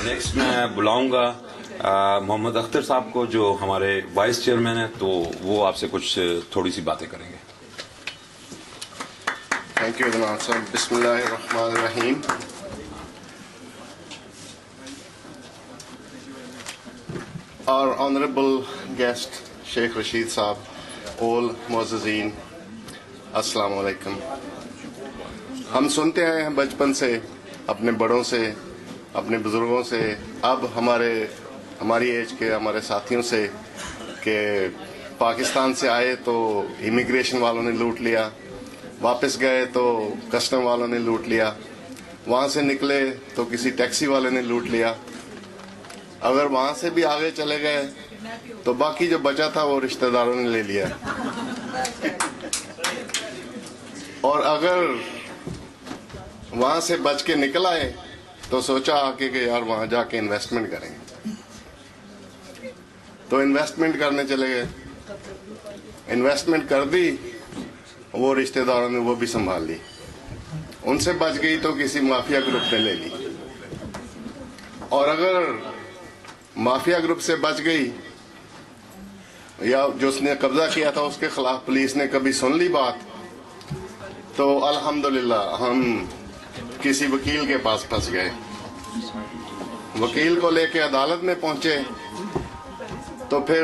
Next میں بلاؤں گا محمد اختر صاحب کو جو ہمارے وائس چیئرمین ہیں, تو وہ آپ سے کچھ تھوڑی سی باتیں کریں گے. تھینک یو جناب صاحب. بسم اللہ الرحمن الرحیم. Our honorable guest Sheikh Rashid صاحب, all معززین, السلام علیکم. ہم سنتے آئے ہیں بچپن سے, اپنے بڑوں سے, اپنے بزرگوں سے, اب ہماری ایج کے ہمارے ساتھیوں سے, کہ پاکستان سے آئے تو امیگریشن والوں نے لوٹ لیا, واپس گئے تو کسٹم والوں نے لوٹ لیا, وہاں سے نکلے تو کسی ٹیکسی والے نے لوٹ لیا, اگر وہاں سے بھی آگے چلے گئے تو باقی جو بچا تھا وہ رشتہ داروں نے لے لیا, اور اگر وہاں سے بچ کے نکل آئے تو سوچا آگے کہ یار وہاں جا کے انویسٹمنٹ کریں گے, تو انویسٹمنٹ کرنے چلے گئے, انویسٹمنٹ کر دی, وہ رشتہ داروں نے وہ بھی سنبھال لی, ان سے بچ گئی تو کسی مافیا گروپ نے لے لی, اور اگر مافیا گروپ سے بچ گئی یا جو اس نے قبضہ کیا تھا اس کے خلاف پولیس نے کبھی سن لی بات, تو الحمدللہ ہم کسی وکیل کے پاس پھنس گئے, وکیل کو لے کے عدالت میں پہنچے, تو پھر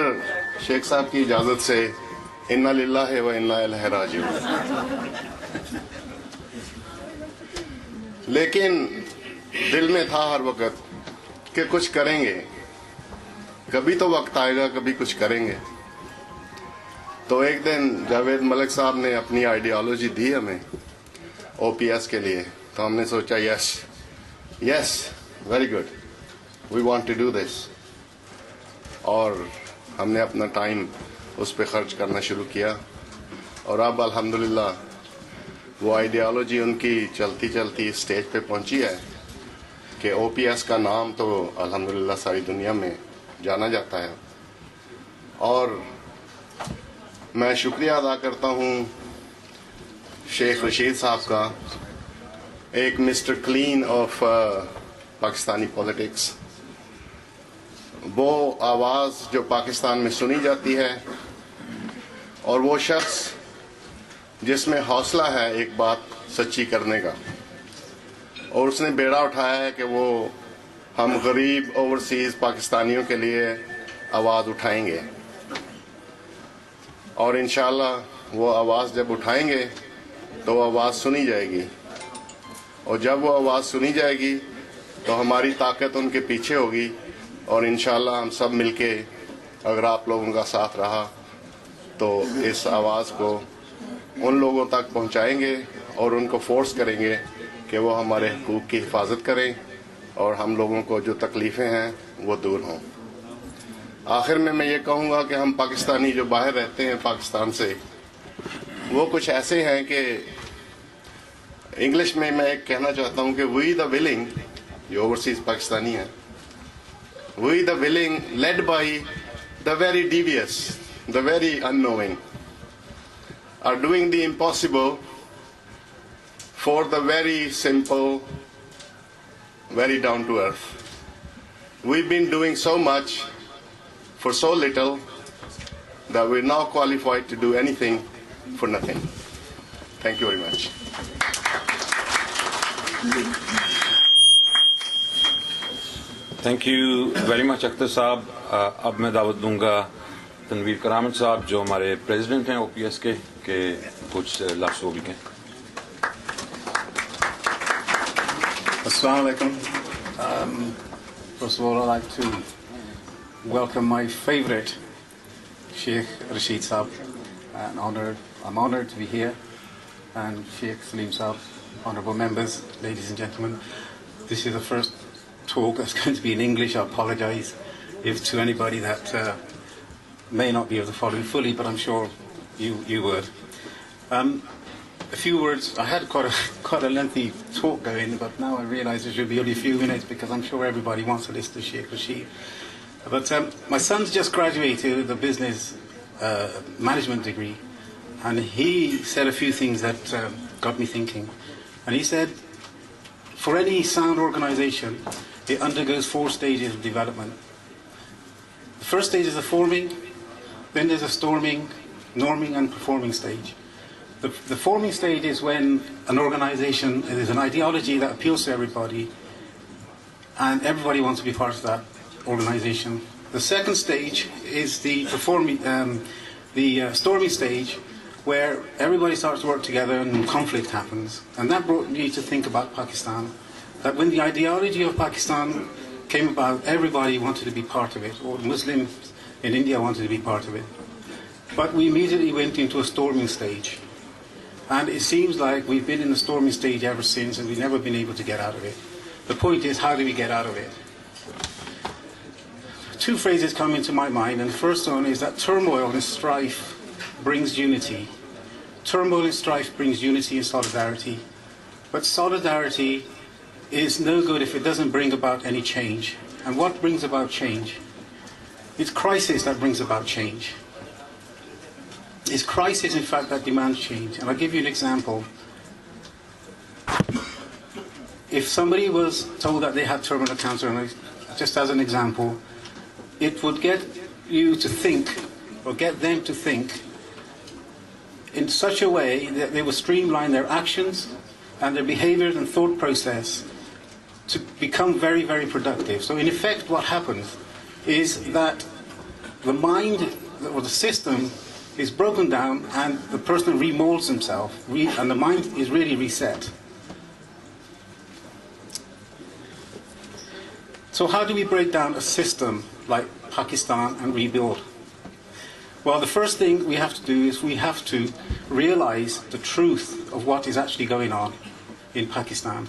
شیخ صاحب کی اجازت سے انا للہ و انا الیہ راجعون. لیکن دل میں تھا ہر وقت کہ کچھ کریں گے, کبھی تو وقت آئے گا, کبھی کچھ کریں گے. تو ایک دن جاوید ملک صاحب نے اپنی آئیڈیالوجی دی ہمیں او پی ایس کے لیے, تو ہم نے سوچا yes very good, we want to do this, اور ہم نے اپنا ٹائم اس پہ خرچ کرنا شروع کیا, اور اب الحمدللہ وہ آئیڈیالوجی ان کی چلتی چلتی اسٹیج پہ پہنچی ہے کہ او پی ایس کا نام تو الحمدللہ ساری دنیا میں جانا جاتا ہے. اور میں شکریہ ادا کرتا ہوں شیخ رشید صاحب کا, ایک mister clean of Pakistani politics, وہ آواز جو پاکستان میں سنی جاتی ہے, اور وہ شخص جس میں حوصلہ ہے ایک بات سچی کرنے کا, اور اس نے بیڑا اٹھایا ہے کہ وہ ہم غریب اوورسیز پاکستانیوں کے لیے آواز اٹھائیں گے, اور انشاءاللہ وہ آواز جب اٹھائیں گے تو وہ آواز سنی جائے گی, اور جب وہ آواز سنی جائے گی تو ہماری طاقت ان کے پیچھے ہوگی, اور انشاءاللہ ہم سب مل کے اگر آپ لوگوں کا ساتھ رہا تو اس آواز کو ان لوگوں تک پہنچائیں گے اور ان کو فورس کریں گے کہ وہ ہمارے حقوق کی حفاظت کریں, اور ہم لوگوں کو جو تکلیفیں ہیں وہ دور ہوں. آخر میں یہ کہوں گا کہ ہم پاکستانی جو باہر رہتے ہیں پاکستان سے, وہ کچھ ایسے ہیں کہ انگلش میں ایک کہنا چاہتا ہوں کہ وی دا ولنگ, جو اوورسیز پاکستانی ہیں, we the willing led by the very devious, the very unknowing, are doing the impossible for the very simple, very down to earth. We've been doing so much for so little that we're now qualified to do anything for nothing. Thank you very much. Thank you very much Akhtar صاحب. اب میں دعوت دوں گا تنویر کرامت صاحب جو ہمارے president ہیں او پی ایس کے, کہ کچھ لفظ وہ بھی کہیں. Assalamu alaikum. First of all, I'd like to welcome my favorite, Sheikh Rashid Saab. I'm honored to be here. And Sheikh Salim Saab, honorable members, ladies and gentlemen. This is the first talk that's going to be in English. I apologize if to anybody that may not be able to follow fully, but I'm sure you would. A few words. I had quite a lengthy talk going, but now I realize it should be only a few minutes because I'm sure everybody wants to listen to Sheikh Rashid. But my son's just graduated with a business management degree, and he said a few things that got me thinking. And he said, for any sound organization, it undergoes 4 stages of development. The first stage is the forming, then there's a storming, norming and performing stage. The forming stage is when an organization, there's an ideology that appeals to everybody, and everybody wants to be part of that organization. The second stage is the storming stage, where everybody starts to work together and conflict happens. And that brought me to think about Pakistan, that when the ideology of Pakistan came about, everybody wanted to be part of it, or Muslims in India wanted to be part of it. But we immediately went into a storming stage. And it seems like we've been in the storming stage ever since, and we've never been able to get out of it. The point is, how do we get out of it? 2 phrases come into my mind, and the first one is that turmoil and strife brings unity. Turmoil and strife brings unity and solidarity. But solidarity is no good if it doesn't bring about any change. And what brings about change? It's crisis that brings about change. It's crisis, in fact, that demands change. And I'll give you an example. If somebody was told that they had terminal cancer, and just as an example, it would get you to think, or get them to think, in such a way that they would streamline their actions and their behaviors and thought process to become very, very productive. So in effect, what happens is that the mind or the system is broken down, and the person remolds himself, and the mind is really reset. So how do we break down a system like Pakistan and rebuild? Well, the first thing we have to do is we have to realize the truth of what is actually going on in Pakistan.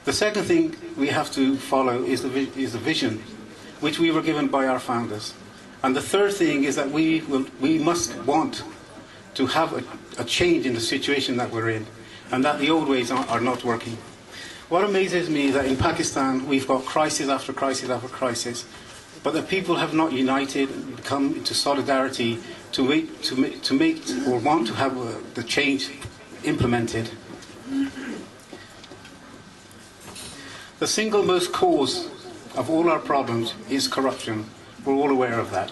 The second thing we have to follow is the vision, which we were given by our founders. And the third thing is that we must want to have a change in the situation that we're in, and that the old ways are not working. What amazes me is that in Pakistan we've got crisis after crisis after crisis, but the people have not united and come into solidarity to make or want to have the change implemented. The single most cause of all our problems is corruption. We're all aware of that.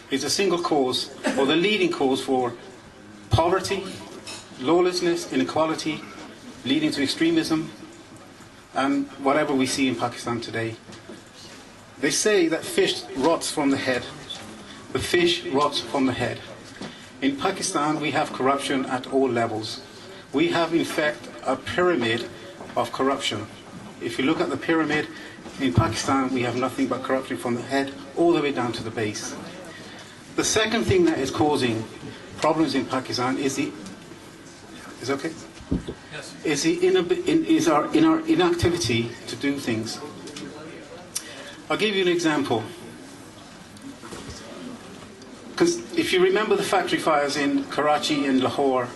It's a single cause, or the leading cause, for poverty, lawlessness, inequality, leading to extremism, and whatever we see in Pakistan today. They say that fish rots from the head. The fish rots from the head. In Pakistan, we have corruption at all levels. We have, in fact, a pyramid of corruption. If you look at the pyramid, in Pakistan, we have nothing but corruption from the head all the way down to the base. The second thing that is causing problems in Pakistan is our inactivity to do things. I'll give you an example. Because if you remember the factory fires in Karachi and Lahore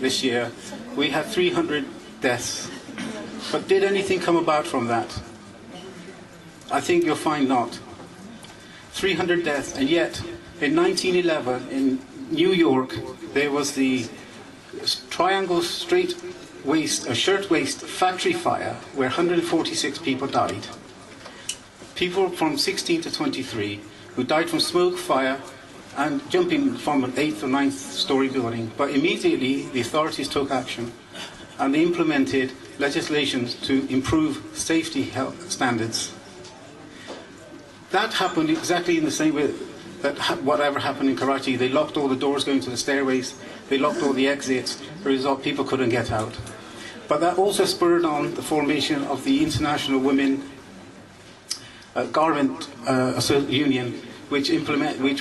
this year, we had 300 deaths. But did anything come about from that? I think you'll find not. 300 deaths, and yet in 1911 in New York there was the Triangle Street Shirtwaist factory fire where 146 people died. People from 16 to 23 who died from smoke, fire, and jumping from an 8th or 9th story building. But immediately the authorities took action and they implemented legislation to improve safety health standards. That happened exactly in the same way that whatever happened in Karachi. They locked all the doors going to the stairways, they locked all the exits, as a result people couldn't get out. But that also spurred on the formation of the International Women Garment Union, which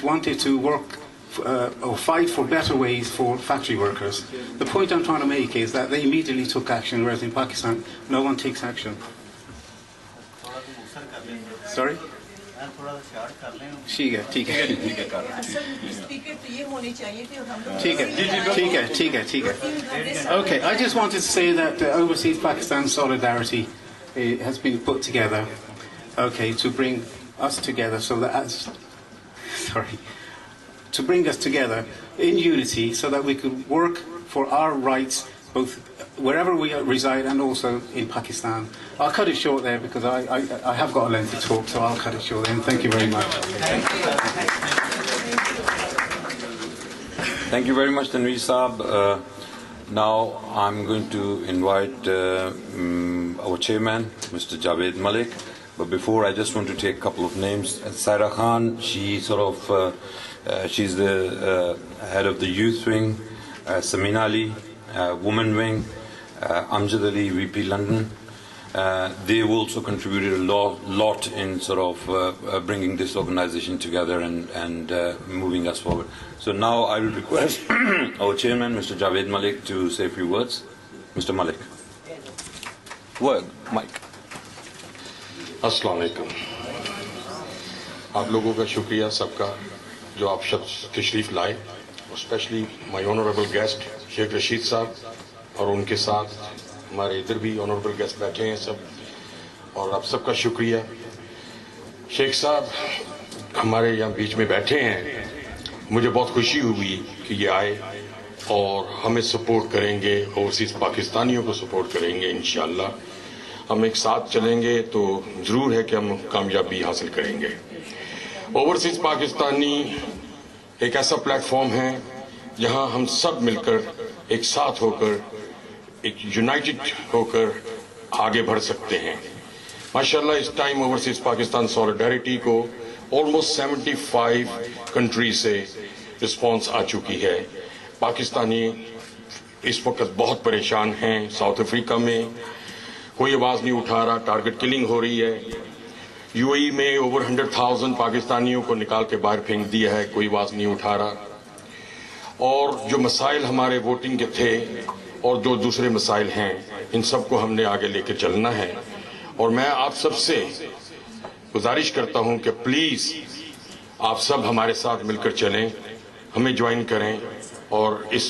wanted to work or fight for better ways for factory workers. The point I'm trying to make is that they immediately took action, whereas in Pakistan no one takes action. Sorry? ठीक है ठीक है ठीक है. Okay, I just wanted to say that Overseas Pakistan Solidarity has been put together, okay, to bring us together, so that to bring us together in unity, so that we could work for our rights both wherever we reside and also in Pakistan. I'll cut it short there because I have got a lengthy talk, so I'll cut it short there. And thank you very much. Thank you very much, Tanveer Saab. Now I'm going to invite our chairman, Mr. Javed Malik. But before, I just want to take a couple of names. Saira Khan, she's the head of the youth wing. Samin Ali, woman wing. Amjad Ali, VP London. They've also contributed a lot in bringing this organization together and moving us forward. So now I will request our chairman, Mr. Javed Malik, to say a few words. Mr. Malik. Word, mic. अस्सलाम वालेकुम। आप लोगों का शुक्रिया सबका जो आप शख्स तशरीफ लाए, specially my honourable guest Sheikh Rashid साहब और उनके साथ हमारे इधर भी ऑनरेबल गेस्ट बैठे हैं सब, और आप सबका शुक्रिया। शेख साहब हमारे यहाँ बीच में बैठे हैं, मुझे बहुत खुशी हुई कि ये आए और हमें सपोर्ट करेंगे, ओवरसीज पाकिस्तानियों को सपोर्ट करेंगे। इंशाल्लाह हम एक साथ चलेंगे तो जरूर है कि हम कामयाबी हासिल करेंगे। ओवरसीज पाकिस्तानी एक ऐसा प्लेटफॉर्म है जहां हम सब मिलकर एक साथ होकर एक यूनाइटेड होकर आगे बढ़ सकते हैं। माशाल्लाह इस टाइम ओवरसीज पाकिस्तान सॉलिडारिटी को ऑलमोस्ट 75 कंट्री से रिस्पांस आ चुकी है। पाकिस्तानी इस वक्त बहुत परेशान हैं। साउथ अफ्रीका में कोई आवाज नहीं उठा रहा, टारगेट किलिंग हो रही है। यूएई में ओवर 100,000 पाकिस्तानियों को निकाल के बाहर फेंक दिया है, कोई आवाज नहीं उठा रहा। और जो मसाइल हमारे वोटिंग के थे और जो दूसरे मसाइल हैं, इन सबको हमने आगे लेकर चलना है। और मैं आप सबसे गुजारिश करता हूं कि प्लीज आप सब हमारे साथ मिलकर चलें, हमें ज्वाइन करें और इस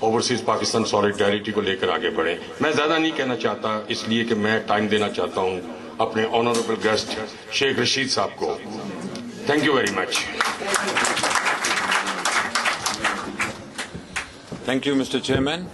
ओवरसीज पाकिस्तान सॉलिडारिटी को लेकर आगे बढ़ें। मैं ज्यादा नहीं कहना चाहता, इसलिए कि मैं टाइम देना चाहता हूं अपने ऑनरेबल गेस्ट शेख रशीद साहब को। Thank you very much. Thank you, Mr. Chairman.